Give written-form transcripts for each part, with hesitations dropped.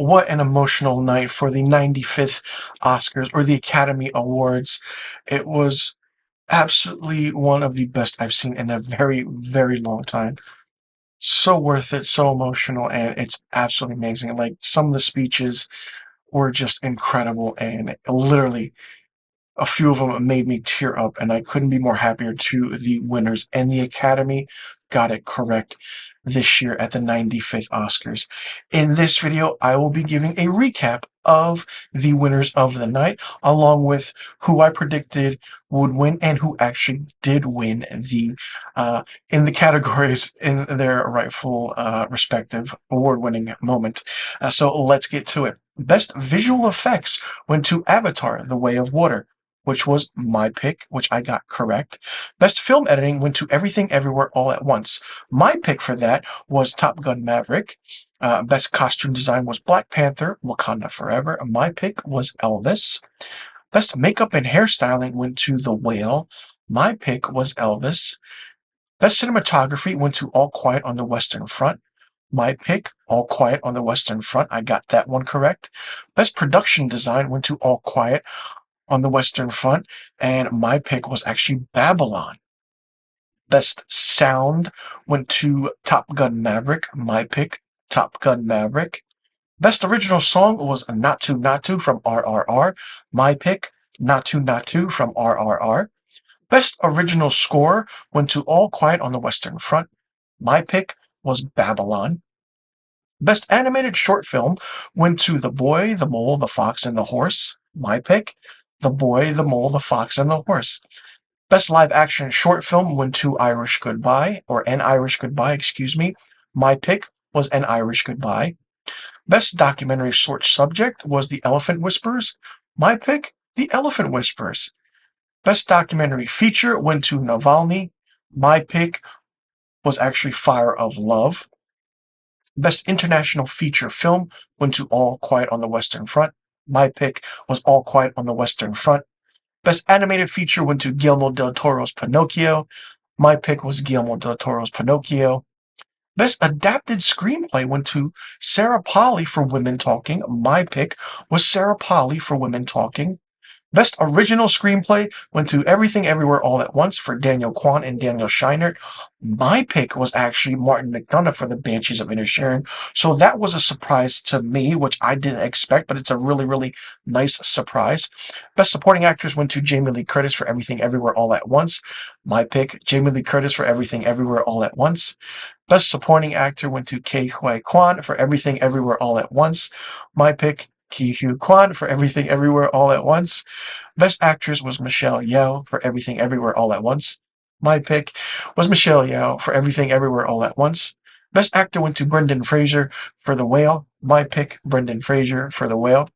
what an emotional night for the 95th Oscars or the Academy Awards. It was absolutely one of the best I've seen in a very, very long time. So worth it, so emotional, and it's absolutely amazing. Like, some of the speeches were just incredible, and literally a few of them made me tear up, and I couldn't be more happier to the winners. And the Academy got it correct this year at the 95th Oscars. In this video, I will be giving a recap of the winners of the night, along with who I predicted would win and who actually did win in the categories in their rightful respective award-winning moment. So let's get to it. Best visual effects went to Avatar: The Way of Water, which was my pick, which I got correct. Best film editing went to Everything Everywhere All at Once. My pick for that was Top Gun: Maverick. Best costume design was Black Panther: Wakanda Forever. My pick was Elvis. Best makeup and hairstyling went to The Whale. My pick was Elvis. Best cinematography went to All Quiet on the Western Front. My pick, All Quiet on the Western Front. I got that one correct. Best production design went to All Quiet on the Western Front, and my pick was actually Babylon. Best sound went to Top Gun: Maverick. My pick, Top Gun: Maverick. Best original song was Naatu Naatu from RRR. My pick, Naatu Naatu from RRR. Best original score went to All Quiet on the Western Front. My pick was Babylon. Best animated short film went to The Boy, the Mole, the Fox, and the Horse. My pick, The Boy, the Mole, the Fox, and the Horse. Best live action short film went to Irish Goodbye, or An Irish Goodbye, excuse me. My pick was An Irish Goodbye. Best documentary short subject was The Elephant Whispers. My pick, The Elephant Whispers. Best documentary feature went to Navalny. My pick was actually Fire of Love. Best international feature film went to All Quiet on the Western Front. My pick was All Quiet on the Western Front. Best animated feature went to Guillermo del Toro's Pinocchio. My pick was Guillermo del Toro's Pinocchio. Best adapted screenplay went to Sarah Polley for Women Talking. My pick was Sarah Polley for Women Talking. Best original screenplay went to Everything Everywhere All at Once for Daniel Kwan and Daniel Scheinert. My pick was actually Martin McDonagh for The Banshees of Inisherin. So that was a surprise to me, which I didn't expect, but it's a really, really nice surprise. Best supporting actress went to Jamie Lee Curtis for Everything Everywhere All at Once. My pick, Jamie Lee Curtis for Everything Everywhere All at Once. Best supporting actor went to Ke Huy Quan for Everything Everywhere All at Once. My pick, Ke Huy Quan for Everything Everywhere All at Once. Best actress was Michelle Yeoh for Everything Everywhere All at Once. My pick was Michelle Yeoh for Everything Everywhere All at Once. Best actor went to Brendan Fraser for The Whale. My pick, Brendan Fraser for The Whale.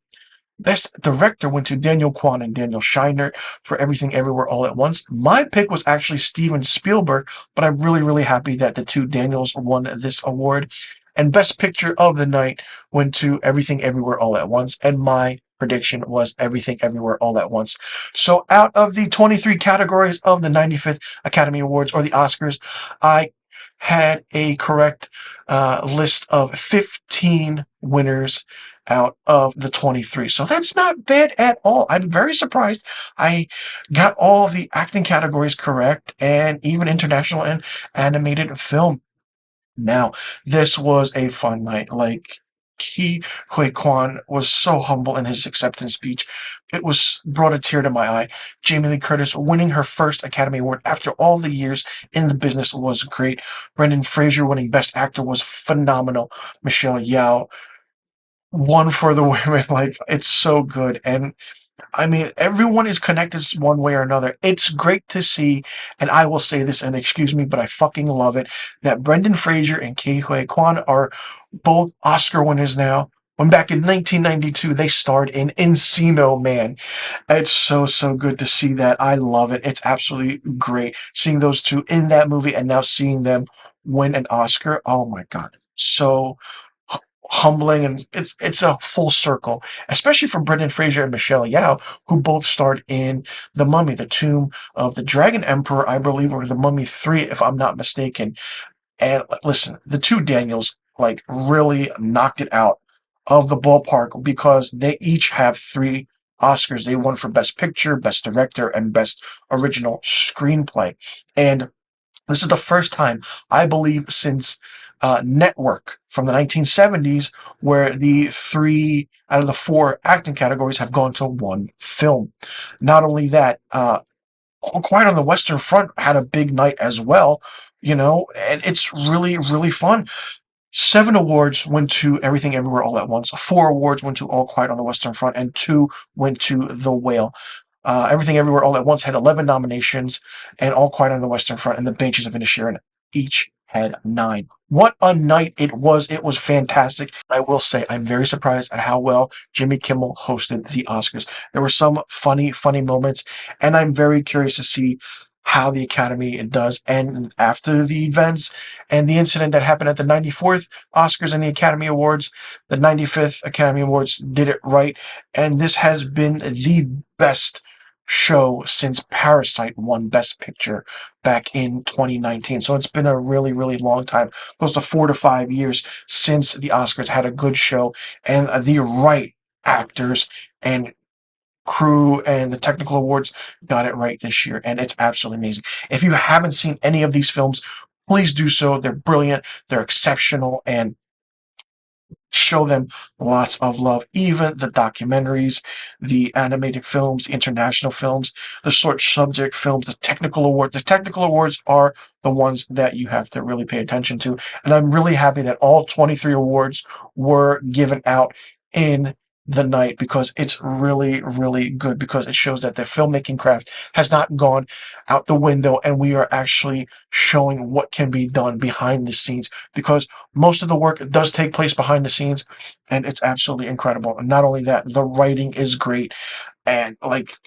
Best director went to Daniel Kwan and Daniel Scheinert for Everything Everywhere All at Once. My pick was actually Steven Spielberg, but I'm really, really happy that the two Daniels won this award. And Best Picture of the night went to Everything Everywhere All at Once, and my prediction was Everything Everywhere All at Once. So out of the 23 categories of the 95th Academy Awards, or the Oscars, I had a correct list of 15 winners out of the 23. So that's not bad at all. I'm very surprised. I got all the acting categories correct, and even international and animated film. Now, this was a fun night. Like, Ke Huy Quan was so humble in his acceptance speech. It was brought a tear to my eye. Jamie Lee Curtis winning her first Academy Award after all the years in the business was great. Brendan Fraser winning Best Actor was phenomenal. Michelle Yeoh won for the women. Like, it's so good. And I mean, everyone is connected one way or another. It's great to see, and I will say this, and excuse me, but I fucking love it, that Brendan Fraser and Ke Huy Quan are both Oscar winners now. When back in 1992, they starred in Encino Man. It's so, so good to see that. I love it. It's absolutely great seeing those two in that movie and now seeing them win an Oscar. Oh my God. So humbling, and it's a full circle, especially for Brendan Fraser and Michelle Yeoh, who both starred in The Mummy, The Tomb of the Dragon Emperor, I believe, or The Mummy 3, if I'm not mistaken. And listen, the two Daniels like really knocked it out of the ballpark because they each have 3 Oscars. They won for Best Picture, Best Director, and Best Original Screenplay. And this is the first time, I believe, since Network from the 1970s, where the 3 out of the 4 acting categories have gone to one film. Not only that, All Quiet on the Western Front had a big night as well, and it's really, really fun. 7 awards went to Everything Everywhere All at Once. 4 awards went to All Quiet on the Western Front, and 2 went to The Whale. Everything Everywhere All at Once had 11 nominations, and All Quiet on the Western Front and The Banshees of Inisherin each had 9. What a night it was. It was fantastic. I will say I'm very surprised at how well Jimmy Kimmel hosted the Oscars. There were some funny, funny moments, and I'm very curious to see how the Academy does. And after the events and the incident that happened at the 94th Oscars and the Academy Awards, the 95th Academy Awards did it right. And this has been the best show since Parasite won Best Picture back in 2019. So it's been a really, really long time, close to 4 to 5 years since the Oscars had a good show and the right actors and crew and the technical awards got it right this year, and it's absolutely amazing. If you haven't seen any of these films, please do so. They're brilliant, they're exceptional, and show them lots of love. Even the documentaries, the animated films, the international films, the short subject films, the technical awards. The technical awards are the ones that you have to really pay attention to. And I'm really happy that all 23 awards were given out in the night because it's really, really good because it shows that the filmmaking craft has not gone out the window and we are actually showing what can be done behind the scenes because most of the work does take place behind the scenes and it's absolutely incredible. And not only that, the writing is great and like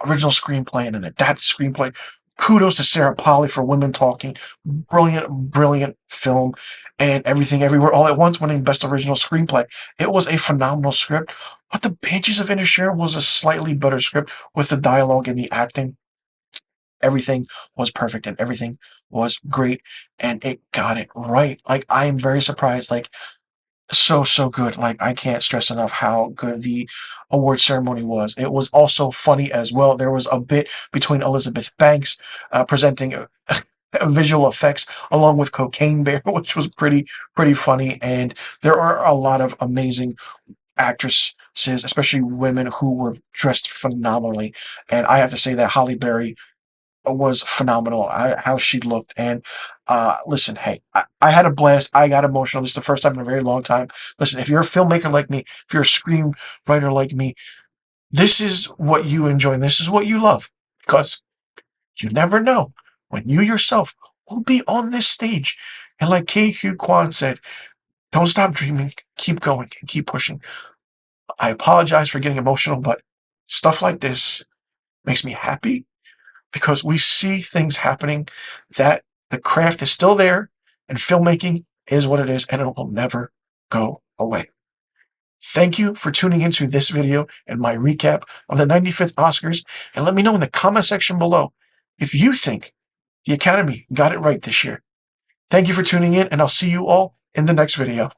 original screenplay and an adapted screenplay. Kudos to Sarah Polley for Women Talking. Brilliant, brilliant film. And Everything Everywhere All at Once winning Best Original Screenplay. It was a phenomenal script, but The Banshees of Inisherin was a slightly better script with the dialogue and the acting. Everything was perfect and everything was great and it got it right. Like, I am very surprised. Like, so good. Like, I can't stress enough how good the award ceremony was. It was also funny as well. There was a bit between Elizabeth Banks presenting visual effects along with Cocaine Bear, which was pretty funny. And there are a lot of amazing actresses, especially women, who were dressed phenomenally. And I have to say that Halle Berry was phenomenal. How she looked. And listen, hey, I had a blast. I got emotional. This is the first time in a very long time. Listen, if you're a filmmaker like me, if you're a screenwriter like me, this is what you enjoy and this is what you love because you never know when you yourself will be on this stage. And like KQ Kwan said, don't stop dreaming, keep going, and keep pushing. I apologize for getting emotional, but stuff like this makes me happy because we see things happening that the craft is still there and filmmaking is what it is and it will never go away. Thank you for tuning into this video and my recap of the 95th Oscars, and let me know in the comment section below if you think the Academy got it right this year. Thank you for tuning in, and I'll see you all in the next video.